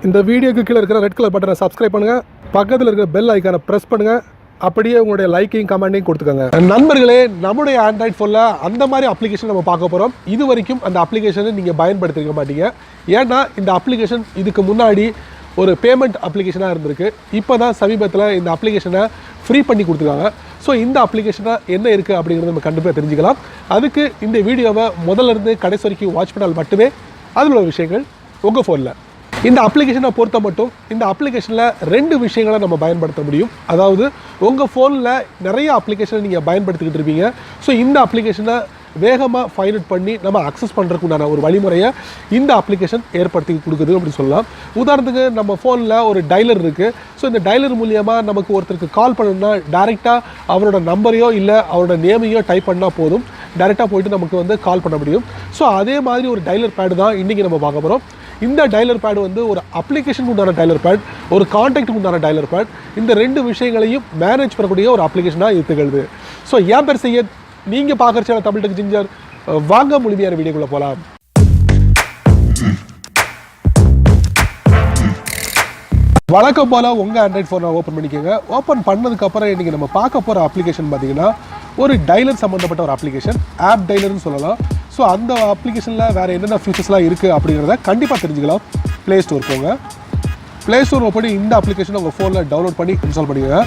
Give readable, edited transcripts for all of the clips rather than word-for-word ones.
இந்த வீடியோக்கு கீழே இருக்கிற ரெட் கலர் பட்டனை சப்ஸ்கிரைப் பண்ணுங்கள், பக்கத்தில் இருக்கிற பெல் ஐக்கானை ப்ரெஸ் பண்ணுங்கள், அப்படியே உங்களுடைய லைக்கையும் கமெண்ட்டையும் கொடுத்துக்கோங்க. நண்பர்களே, நம்முடைய ஆண்ட்ராய்ட் ஃபோனில் அந்த மாதிரி அப்ளிகேஷன் நம்ம பார்க்க போகிறோம். இது வரைக்கும் அந்த அப்ளிகேஷனை நீங்கள் பயன்படுத்திருக்க மாட்டீங்க. ஏன்னா இந்த அப்ளிகேஷன் இதுக்கு முன்னாடி ஒரு பேமெண்ட் அப்ளிகேஷனாக இருந்திருக்கு. இப்போ தான் சமீபத்தில் இந்த அப்ளிகேஷனை ஃப்ரீ பண்ணி கொடுத்துருக்காங்க. ஸோ இந்த அப்ளிகேஷனாக என்ன இருக்குது அப்படிங்கிறத நம்ம கண்டிப்பாக தெரிஞ்சுக்கலாம். அதுக்கு இந்த வீடியோவை முதல்லேருந்து கடைசி வரைக்கும் வாட்ச் பண்ணால் மட்டுமே அதில் உள்ள விஷயங்கள் உங்கள் ஃபோனில். இந்த அப்ளிகேஷனை பொறுத்த மட்டும் இந்த அப்ளிகேஷனில் 2 விஷயங்களை நம்ம பயன்படுத்த முடியும். அதாவது உங்கள் ஃபோனில் நிறைய அப்ளிகேஷனை நீங்கள் பயன்படுத்திக்கிட்டு இருப்பீங்க. ஸோ இந்த அப்ளிகேஷனை வேகமாக ஃபைண்ட் அவுட் பண்ணி நம்ம அக்சஸ் பண்ணுறதுக்கு உண்டான ஒரு வழிமுறையை இந்த அப்ளிகேஷன் ஏற்படுத்தி கொடுக்குது அப்படின்னு சொல்லலாம். உதாரணத்துக்கு நம்ம ஃபோனில் ஒரு டைலர் இருக்குது. ஸோ இந்த டைலர் மூலியமாக நமக்கு ஒருத்தருக்கு கால் பண்ணணும்னா டைரெக்டாக அவரோட நம்பரையோ இல்லை அவரோட நேமையோ டைப் பண்ணால் போதும், டைரெக்டாக போய்ட்டு நமக்கு வந்து கால் பண்ண முடியும். ஸோ அதே மாதிரி ஒரு டைலர் பேடு தான் இன்றைக்கி நம்ம பார்க்க போகிறோம். இந்த டைலர் பேட் வந்து ஒரு அப்ளிகேஷனுக்கு உண்டான டைலர் பேட், ஒரு கான்டாக்டுக்கு உண்டான டைலர் பேட். இந்த 2 விஷயங்களையும் மேனேஜ் பண்ணக்கூடிய ஒரு அப்ளிகேஷனாக இருக்குகிறது. ஸோ ஏன் பேர் செய்ய நீங்கள் பார்க்குற சேனல் தமிழ் டெக் ஜிஞ்சர். வாங்க முழுமையான வீடியோக்குள்ளே போகலாம். வழக்கம் போல் உங்கள் ஆண்ட்ராய்ட் ஃபோனை ஓப்பன் பண்ணிக்கோங்க. ஓப்பன் பண்ணதுக்கப்புறம் இன்றைக்கி நம்ம பார்க்க போகிற அப்ளிகேஷன் பார்த்திங்கன்னா ஒரு டைலர் சம்மந்தப்பட்ட ஒரு அப்ளிகேஷன், ஆப் டைலர்னு சொல்லலாம். ஸோ அந்த அப்ளிகேஷனில் வேறு என்னென்ன ஃபீச்சர்ஸ்லாம் இருக்குது அப்படிங்கிறத கண்டிப்பாக தெரிஞ்சுக்கலாம். ப்ளே ஸ்டோர் போங்க. ப்ளே ஸ்டோர் ஓப்பன் பண்ணி இந்த அப்ளிகேஷனை உங்கள் ஃபோனில் டவுன்லோட் பண்ணி இன்ஸ்டால் பண்ணிக்கோங்க.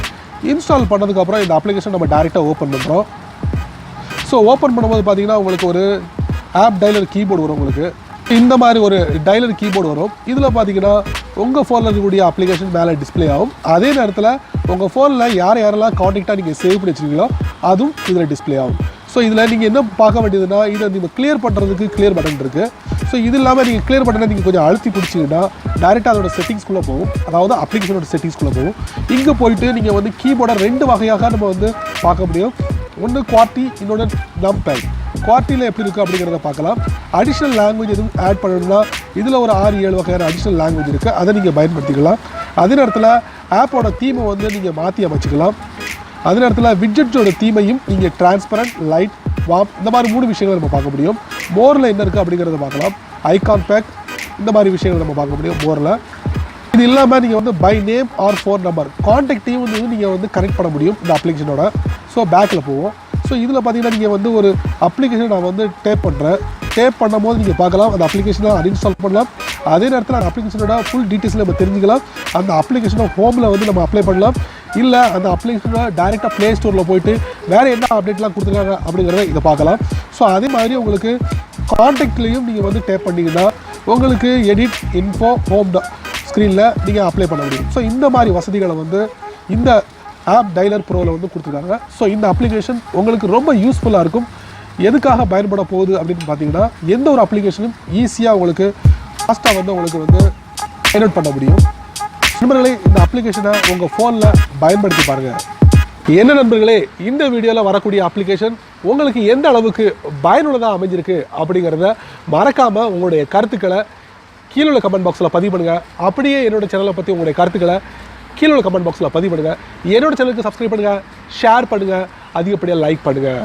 இன்ஸ்டால் பண்ணதுக்கப்புறம் இந்த அப்ளிகேஷன் நம்ம டேரெக்டாக ஓப்பன் பண்ணுறோம். ஸோ ஓப்பன் பண்ணும்போது பார்த்தீங்கன்னா உங்களுக்கு ஒரு ஆப் டைலர் கீபோர்டு வரும். உங்களுக்கு இந்த மாதிரி ஒரு டைலர் கீபோர்டு வரும். இதில் பார்த்தீங்கன்னா உங்கள் ஃபோனில் இருக்கக்கூடிய அப்ளிகேஷன் மேலே டிஸ்பிளே ஆகும். அதே நேரத்தில் உங்கள் ஃபோனில் யாரெல்லாம் காண்டாக்டாக நீங்கள் சேவ் பண்ணி வச்சுருக்கீங்களோ அதுவும் இதில் டிஸ்பிளே ஆகும். ஸோ இதில் நீங்கள் என்ன பார்க்க வேண்டியதுன்னா, இதை நீங்கள் கிளியர் பண்ணுறதுக்கு கிளியர் பட்டன் இருக்குது. ஸோ இது இல்லாமல் நீங்கள் கிளியர் பட்டனை நீங்கள் கொஞ்சம் அழுத்தி பிடிச்சிங்கன்னா டைரெக்டாக அதோட செட்டிங்ஸ்குள்ளே போகும். அதாவது அப்ளிகேஷனோட செட்டிங்ஸ்குள்ளே போகும். இங்கே போயிட்டு நீங்கள் வந்து கீபோர்டை 2 வகையாக நம்ம வந்து பார்க்க முடியும். ஒன்று குவார்ட்டி, இன்னொன்று நம்பேட். குவார்ட்டியில் எப்படி இருக்குது அப்படிங்கிறத பார்க்கலாம். அடிஷ்னல் லாங்குவேஜ் எதுவும் ஆட் பண்ணணும்னா இதில் ஒரு 6-7 வகையான அடிஷ்னல் லாங்குவேஜ் இருக்குது. அதை நீங்கள் பயன்படுத்திக்கலாம். அதே நேரத்தில் ஆப்போட தீமை வந்து நீங்கள் மாற்றி அமைச்சிக்கலாம். அதே நேரத்தில் விட்ஜெட்ஸோட தீமையும் நீங்கள் டிரான்ஸ்பரண்ட், லைட், வார்ம் இந்த மாதிரி 3 விஷயங்களை நம்ம பார்க்க முடியும். மோரில் என்ன இருக்குது அப்படிங்கிறத பார்க்கலாம். ஐகான் பேக் இந்த மாதிரி விஷயங்கள் நம்ம பார்க்க முடியும் மோரில். இது இல்லாமல் நீங்கள் வந்து by name or phone number கான்டாக்டையும் வந்து நீங்கள் வந்து கனெக்ட் பண்ண முடியும் இந்த அப்ளிகேஷனோட. ஸோ பேக்கில் போவோம். ஸோ இதில் பார்த்தீங்கன்னா நீங்கள் வந்து ஒரு அப்ளிகேஷனை நான் வந்து டேப் பண்ணுறேன். டேப் பண்ணும்போது நீங்கள் பார்க்கலாம் அந்த அப்ளிகேஷனை அன்இன்ஸ்டால் பண்ணலாம். அதே நேரத்தில் அந்த அப்ளிகேஷனோட ஃபுல் டீட்டெயில்ஸில் நம்ம தெரிஞ்சுக்கலாம். அந்த அப்ளிகேஷனை ஹோமில் வந்து நம்ம அப்ளை பண்ணலாம். இல்லை அந்த அப்ளிகேஷனை டைரெக்டாக ப்ளே ஸ்டோரில் போயிட்டு வேறு என்ன அப்டேட்லாம் கொடுத்துருக்காங்க அப்படிங்கிறத இதை பார்க்கலாம். ஸோ அதே மாதிரி உங்களுக்கு கான்டாக்ட்லேயும் நீங்கள் வந்து டேப் பண்ணிங்கன்னா உங்களுக்கு எடிட், இன்ஃபோ, ஹோம் ஸ்க்ரீனில் நீங்கள் அப்ளை பண்ண முடியும். ஸோ இந்த மாதிரி வசதிகளை வந்து இந்த ஆப் டைலர் ப்ரோவில் வந்து கொடுத்துருக்காங்க. ஸோ இந்த அப்ளிகேஷன் உங்களுக்கு ரொம்ப யூஸ்ஃபுல்லாக இருக்கும். எதுக்காக பயன்பட போகுது அப்படின்னு பார்த்தீங்கன்னா, எந்த ஒரு அப்ளிகேஷனும் ஈஸியாக உங்களுக்கு ஃபாஸ்ட்டாக வந்து உங்களுக்கு வந்து டவுன்லோட் பண்ண முடியும். நண்பர்களே, இந்த அப்ளிகேஷனை உங்கள் ஃபோனில் பயன்படுத்தி பாருங்கள். என்ன நண்பர்களே, இந்த வீடியோவில் வரக்கூடிய அப்ளிகேஷன் உங்களுக்கு எந்த அளவுக்கு பயனுள்ளதாக அமைஞ்சிருக்கு அப்படிங்கிறத மறக்காமல் உங்களுடைய கருத்துக்களை கீழே உள்ள கமெண்ட் பாக்ஸில் பதிவு பண்ணுங்கள். அப்படியே என்னோடய சேனலை பற்றி உங்களுடைய கருத்துக்களை கீழே உள்ள கமெண்ட் பாக்ஸில் பதிவு பண்ணுங்கள். என்னோடய சேனலுக்கு சப்ஸ்கிரைப் பண்ணுங்கள், ஷேர் பண்ணுங்கள், அதிகப்படியாக லைக் பண்ணுங்கள்.